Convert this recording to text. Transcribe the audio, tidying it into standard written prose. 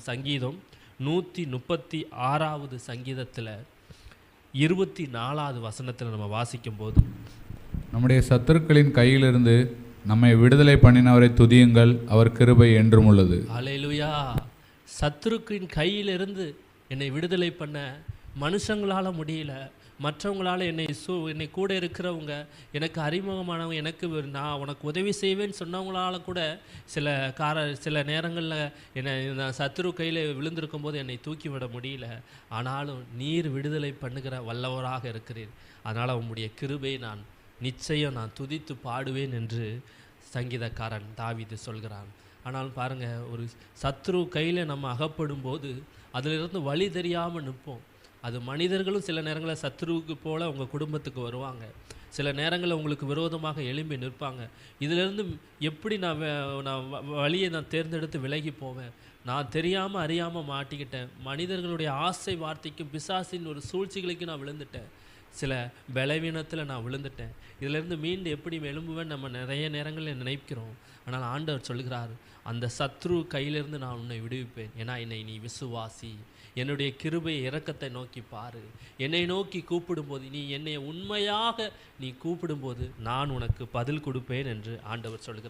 சங்கீதம் 136வது சங்கீதத்தில் 24வது வசனத்தில் நம்ம வாசிக்கும்போது, நம்முடைய சத்துருக்களின் கையிலிருந்து நம்மை விடுதலை பண்ணினவரை துதியுங்கள், அவர் கிருபை என்றும் உள்ளது. அல்லேலூயா. சத்துருக்களின் கையிலிருந்து என்னை விடுதலை பண்ண மனுஷங்களால் முடியல, மற்றவங்களால் என்னை கூட இருக்கிறவங்க, எனக்கு அறிமுகமானவங்க, நான் உனக்கு உதவி செய்வேன்னு சொன்னவங்களால கூட சில நேரங்களில் நான் சத்துரு கையில் விழுந்திருக்கும் போது என்னை தூக்கி விட முடியல. ஆனாலும் நீர் விடுதலை பண்ணுகிற வல்லவராக இருக்கிறீர். அதனால் உம்முடைய கிருபை நிச்சயம் நான் துதித்து பாடுவேன் என்று சங்கீதக்காரன் தாவீது சொல்கிறான். ஆனால் பாருங்கள், ஒரு சத்ரு கையில் நம்ம அகப்படும் போது அதிலிருந்து வழி தெரியாமல் நிற்போம். அது மனிதர்களும் சில நேரங்களில் சத்ருவுக்கு போல் உங்கள் குடும்பத்துக்கு வருவாங்க, சில நேரங்களில் உங்களுக்கு விரோதமாக எழும்பி நிற்பாங்க. இதிலிருந்து எப்படி நான் வழியை தேர்ந்தெடுத்து விலகி போவேன்? நான் தெரியாமல் அறியாமல் மாட்டிக்கிட்டேன். மனிதர்களுடைய ஆசை வார்த்தைக்கும் பிசாசின் ஒரு சூழ்ச்சிகளுக்கு நான் விழுந்துட்டேன். சில பலவீனத்தில் நான் விழுந்துட்டேன். இதிலிருந்து மீண்டு எப்படி எழும்புவேன் நம்ம நிறைய நேரங்களில் நினைக்கிறோம். ஆனால் ஆண்டவர் சொல்கிறார், அந்த சத்ரு கையிலிருந்து நான் உன்னை விடுவிப்பேன். ஏன்னா என்னை நீ விசுவாசி, என்னுடைய கிருபை இரக்கத்தை நோக்கி பாரு, என்னை நோக்கி கூப்பிடும்போது, நீ என்னை உண்மையாக நீ கூப்பிடும்போது நான் உனக்கு பதில் கொடுப்பேன் என்று ஆண்டவர் சொல்கிறார்.